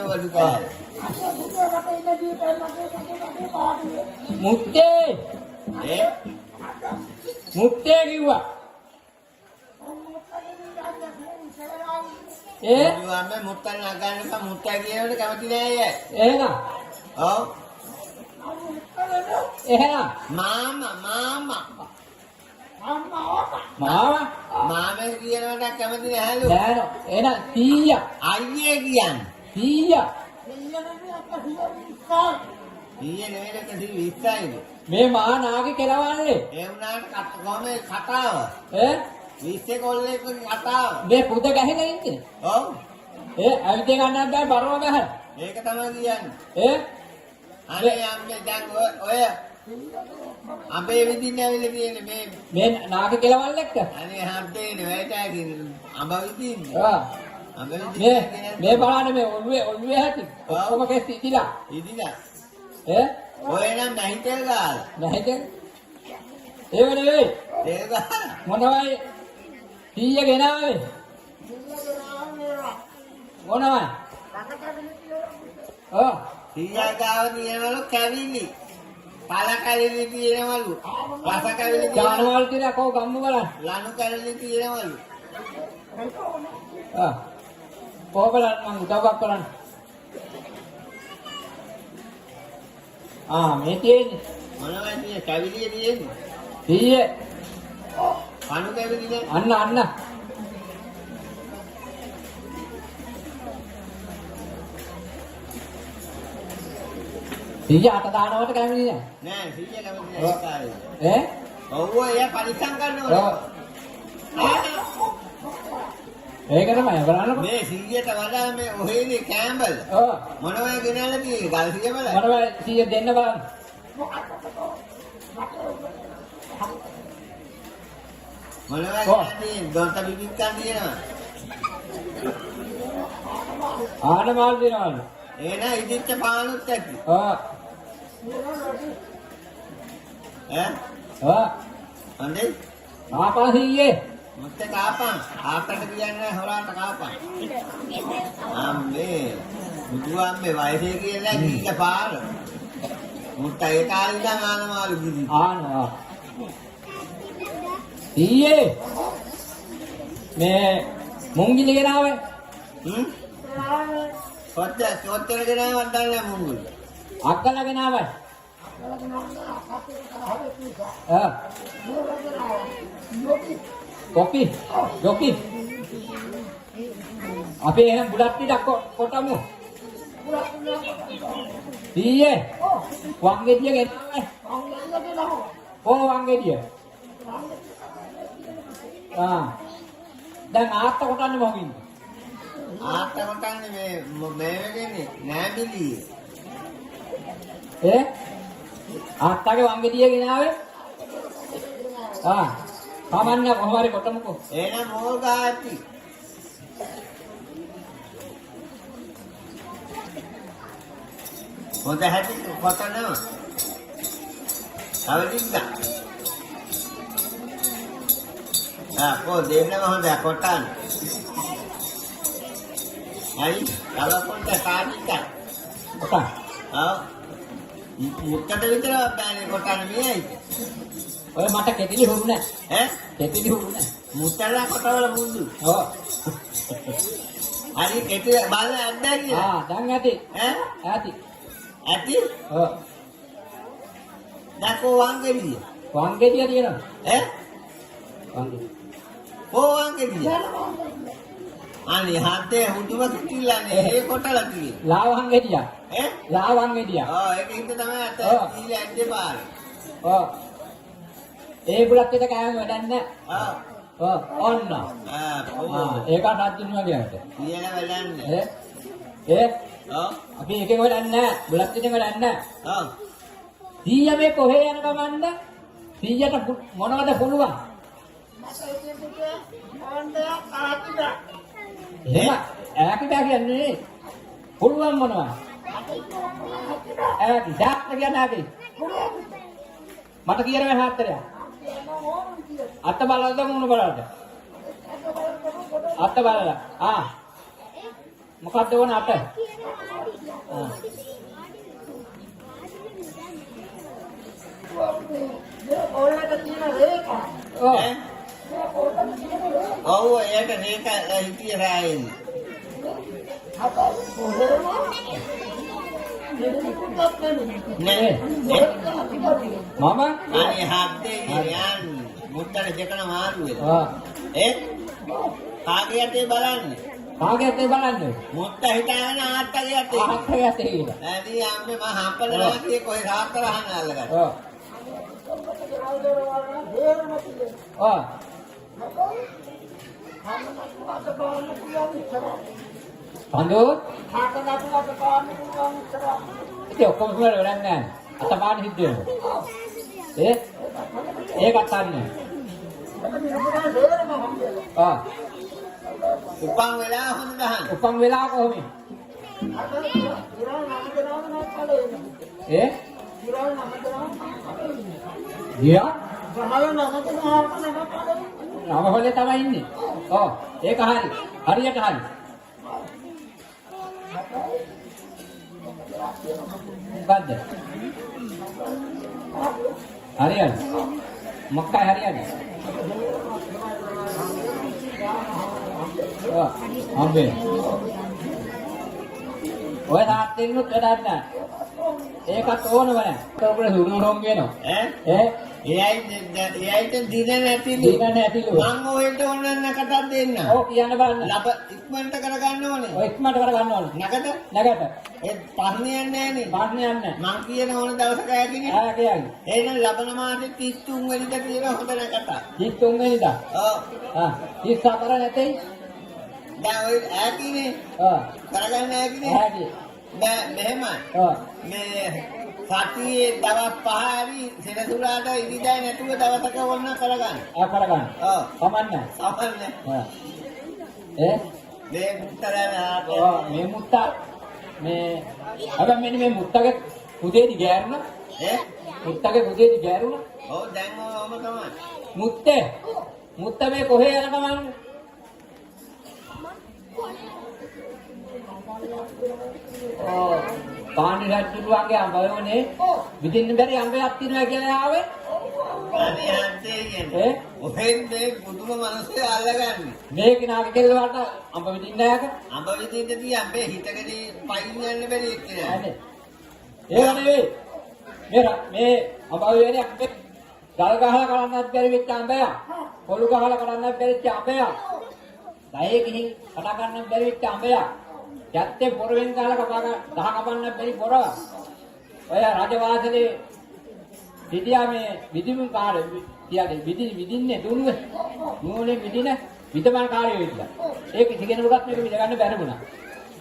වලු කාලේ. මුත්තේ මුත්තේ කිව්වා. මම මුත්තන් නගන්නක මුත්තා කියනකොට කැමති නෑ අය. එහෙනම්. ඔව්. එහෙනම් මාමා කියනකොට කැමති නැහැලු. නෑනෝ. එහෙනම් 100. අයියේ කියන්නේ. 100. ඊයේ 120යිලු. මේ මහා නාගේ කෙලවන්නේ. ඒ වුණාට කොහොමද කතාව? ඈ 20 කොල්ලෙක්ගේ කතාව. මේ පුද ගහගෙන ඉන්නේ. ඔව්. ඇවිත් ගන්නත් බෑ බරව ගහන. ඒක තමයි කියන්නේ. අනේ අම්මේ දැන් ඔය අපේ විදින්න ඇවිල්ලා තියෙන්නේ මේ නාගේ කෙලවල් එක්ක. අනේ හම්බේනේ වැටා කියන අඹ විදින්නේ. අඹ මේ බලන්න මේ ඔළුවේ හැටි. ඔක්කොම කෙස් ඉදිලා. ඔය නම් නැහිතල් ගාලා. නැහිතල්. ඒව නෙවෙයි. ඒක ගාලා. මොනවයි? 100 ගෙනාවේ. මොනවයි? 100 ගාව තියෙනවලු කැවිලි. පළ කැවිලි තියෙනවලු. රස කැවිලි ජානවල් කියලා කෝ ගම්ම බලන්න. ලනු කැවිලි තියෙනවලු. කොහොමද මම උදව්වක් කරන්න. මේ තියෙන්නේ. මොනවද තියෙන්නේ? කැවිලිය තියෙන්නේ. 100. පණු කැවිලි නේ. අන්න. සීය අත දානවට කැමති නෑ. නෑ සීය කැමති නෑ කාලේ. ඔව් එයා පරිස්සම් කරනවා. ඒක තමයි බලන්නකො. මේ සීයට වඩා මේ ඔහේනේ කැම්බල්. මොනවද ගෙනල්ලා තියෙන්නේ? ගල් සීය බලන්න. මොනවද සීය දෙන්න බලන්න. මොනවද තියෙන්නේ? දොන්ත බිබික්කන් තියෙනවා. ආන මාල් දෙනවලු. එන ඉදිච්ච පානුත් ඇති. අනේ ආපහීයේ මුත්ත කාපන් ආතට කියන්නේ හොරාට කාපන් අම්මේ බුදුම්මේ වයසේ කියලා ගිහිල්ලා පාර මුත්ත ඒ කාලේ ඉඳන් ආනමාලු ගිහි ආනවා ඊයේ මේ මුංගිලි ගෙනාවේ කොච්චර ගෙනාවද දන්නේ මුංගිලි අක්කලා ගෙනාවයි Yoki. Apa yang bulat tidak kotamu? Iya. Wangge dia kan? Wangge dia. Dan apa kotanya mau ini? Apa kotanya me Nabili. Apa ke wangge dia gini Pamannya kemarin ketemu. Enak mau ganti. Mau hati kota nama. Tahu tidak? Kau dia nama ada kota. Hai, kalau kota tadi kan. Kota. Muka tu itu apa ni kota ni ay. ඔය මට කෙටිලි හුරු නෑ. කෙටිලි හුරු නෑ. මුත්තලා කොටවල මුඳු. හරි කෙටි බල ඇද්දා කියලා. දැන් ඇති. ඇති. ඇති? දැකෝ වංගෙඩිය. වංගෙඩිය තියෙනවා. වංගෙඩිය. වංගෙඩිය. අනේ හතේ හුදුම කිල්ලන්නේ ඒ කොටලා තියෙන්නේ. ලා වංගෙඩිය. ලා වංගෙඩිය. ඒකින්ද තමයි අත කීලි ඇද්දේ පාර. බුලත් එක කෑම වැඩක් නැහැ. ඔන්න. ඒක රාජ්‍යනුව කියනට. කියන වැඩක් නැහැ. අපි එකෙන් වැඩක් නැහැ. බුලත් එකෙන් වැඩක් නැහැ. 100 මේ කොහේ යන ගමන්ද? 100ට මොනවද පුළුවන්? ඈකි බෑ කියන්නේ පුළුවන් මොනවද? ඈකි ඩාක්ටර් කියන්නේ ඈකි. මට කියන මේ හතරක්. අත බලද්ද මොන බලද්ද? අත බලලා. මොකක්ද ඕන අට? ඔව්. ඔව් ඒක මේක හිතිය රායෙන්. නේ. මම අනේ හද්දේ යන් මුත්තර දෙකන මාරු ආ කාගේ යතේ බලන්නේ. කාගේ අතේ බලන්නේ? මුත්ත හිතාගෙන ආත්තගේ යතේ. ආත්මය අතේ කියලා. ඇදී අම්මේ මම හම්පලලා කියේ කොයි සාත්තර අහන්න අල්ලගත්තා. ඔව්. පන්දු ඉතින් ඔක්කොම කියලා වැඩක් නැහැ. අතපාන සිද්ධ වෙනවා. ඒකත් අන්නේ. උපන් වෙලා හොඳ ගහන්න. උපන් වෙලා කොහොමද? ගියා? නමහොලේ තමයි ඉන්නේ. ඔව් ඒක හරි. හරියට හරි. මොකද්ද? හරියට. මොකක්ද හරියට? හම්බේ. ඔය තාත්තෙන්නුත් වැඩක් නැහැ. ඒකත් ඕනම නැහැ. ඔබට සුළුරොම් වෙනවා. එයයිට දින නැතිලු. දින නැතිලු. මං ඔහෙට ඕන නකටක් දෙන්න. ඔව් කියන්න බලන්න. ලබ ඉක්මනට කරගන්න ඕනේ. ඔය ඉක්මනට කරගන්න ඕනේ. නකද? නැගට. ඒ පස්නේ යන්නේ නැහනේ. පාටනේ යන්නේ. මං කියන ඕන දවසක ඇදිනේ. කියයි. එහෙනම් ලබන මාසේ 33 වෙනිදා තියෙන හොඳ නකට. 33 වෙනිදා. ඔව්. 34 නැතේ. දැන් ඔය ඈතිනේ. කරගන්න ඈතිනේ. ඈති. මෙහෙමයි. මේ සතියේ දවස් 5 හරි සෙනසුරාට ඉරිදා නැතුව දවසක වොන්න කරගන්න. කරගන්න. ඔව්. කමන්නේ. සමන්නේ. මේ මුත්තරාට. මේ මුත්තා මේ අද මෙන්න මේ මුත්තගේ උදේදි ගෑරුණා. මුත්තගේ උදේදි ගෑරුණා. ඔව් දැන් ඔම තමයි. මුත්ත මේ කොහේ යන ගමන්? පාණි රජුගේ අඹයෝනේ විදින්න බැරි අඹයක් තියනවා කියලා ආවේ. අනේ හන්දේ කියන්නේ. ඔහෙන් මේ පුදුම මිනිස්සු අල්ලගන්නේ. මේ කිනාගේ කෙල්ලවට අඹ විදින්න නැක. අඹ විදින්න තිය අඹේ හිතකදී පයින් යන්න බැරි එක්කනේ. අනේ. ඒ නෙවෙයි. මේ අඹයෝනේ අපේ ගල් ගහලා කරන්නත් බැරි වෙච්ච අඹයක්. පොළු ගහලා කරන්නත් බැරි වෙච්ච අඹයක්. දහේ ගිහින් කඩ ගන්නත් බැරි වෙච්ච අඹයක්. යත්තේ පොරෙන් ගහලා ගහ කපන්නත් බැරි පොර. ඔය රජවාසලේ විද්‍යා මේ විදිමුන් කාර්ය කියන්නේ විදින්නේ දුනුවේ. නෝනේ විදින විදමන් කාර්යය විදිලා. ඒක ඉතිගෙනුටත් මේක විද ගන්න බැරි වුණා.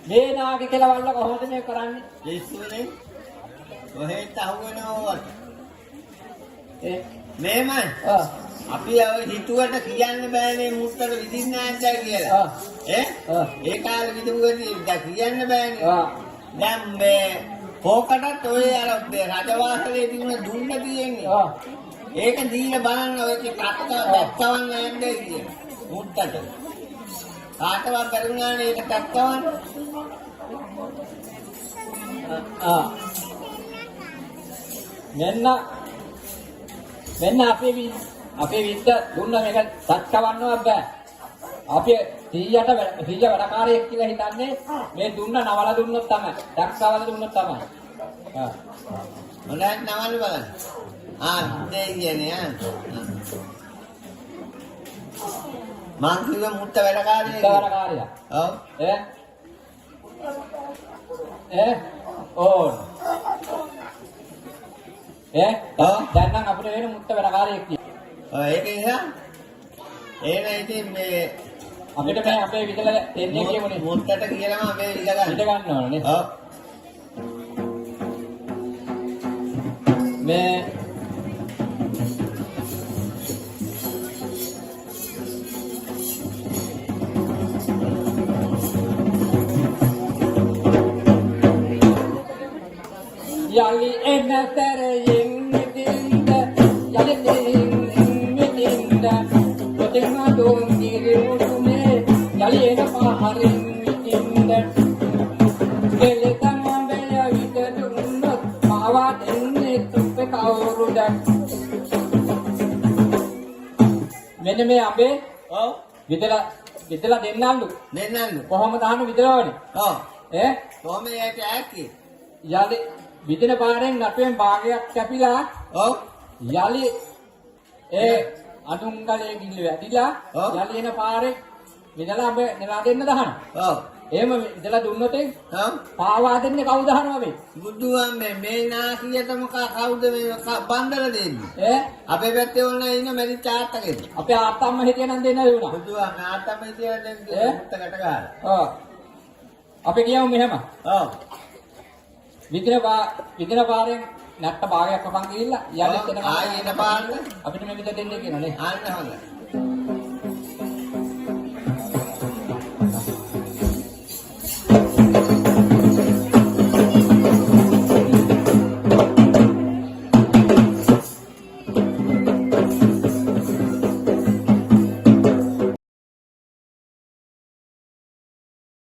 මේ නාගේ කෙලවල්ල කොහොමද මේ කරන්නේ? ඉස්සුනේ ඔහෙත් අහුවෙනවවත්. මේමයි. අපි අව හිතුවට කියන්න බෑනේ මුත්තර විදින්න නැද්දා කියලා. ඒ කාලේ විදුවේදී කියන්න බෑනේ. දැන් මේ කෝකටත් ඔය අර රජවාසලේ තිබුණ දුන්න තියෙන්නේ. ඒක දීලා බලන්න ඔය කටක දැක්කවන්න නැද්ද කියලා. මුත්තට. කාටවත් බැරිුණානේ ඒක දැක්කවන්න. මෙන්න අපේ විද්ද දුන්න මේක දැක්කවන්නවත් බෑ. අපි 100ට වැඩකාරයෙක් කියලා හිතන්නේ මේ දුන්න නවල දුන්නොත් තමයි. දැක්කවල දුන්නොත් තමයි. මොනවද නවල බලන්න. දෙය කියන්නේ මං කිව්ව මුත්ත වැඩකාරයෙක්. වැඩකාරයා. ඔව්. ඕන. දැන් නම් අපිට වෙන මුත්ත වැඩකාරයෙක් තියෙනවා. ඒක නිසා එන ඉතින් මේ අපිට මේ අපේ විදල දෙන්නේ කියමුනේ. මුත්තට කියලාම අපේ විද ගන්න ඕනේ. ඔව්. මේ යලි එනතරයෙන් මිදින්ද යලි මිදින්ද පොතේම දොන් දිරුතුනේ යලි එන පහරින් මිදින්ද ගෙලෙතම බෙය විදුන්නොත් මාවා දෙන්නේ තුප්පේ කවුරුද? මෙන්න මේ අඹේ ඔව් විදලා දෙන්නලු. දෙන්නලු. කොහොමද අහන්න විදලවනේ? ඔව්. ඈ කොහොමද යට ඇක්කේ? යලි විදින පාරෙන් නටුවෙන් භාගයක් කැපිලා ඔව්. යලි ඒ අඳුංගලේ ගිල්ල වැටිලා ඔව්. යලි එන පාරේ විදලා අඹ නෙලා දෙන්න දහන. ඔව්. එහෙම විදලා දුන්නොත් ඔව්. පාවා දෙන්නේ කවුද අහනවා මේ? බුදුහාමේ මේ නාකියටම කවුද මේ බන්දර දෙන්නේ? ඈ අපේ පැත්තේ ඕන ඉන්න මැරිච්ච ආත්තගෙද? අපේ ආත්තම්ම හිටියනම් දෙන්න දුණා. බුදුහාම ආත්තම හිටියද මුත්තකට ගහලා. ඔව්. අපි කියමු මෙහෙම. ඔව්. විදින පාරෙන් නැත්ත භාගයක් කපන් ගිහිල්ලා යලිත් එන ආයෙ එන පාරට අපිට මේ විදිහ දෙන්නේ කියනනේ. ආන්න හොඳයි.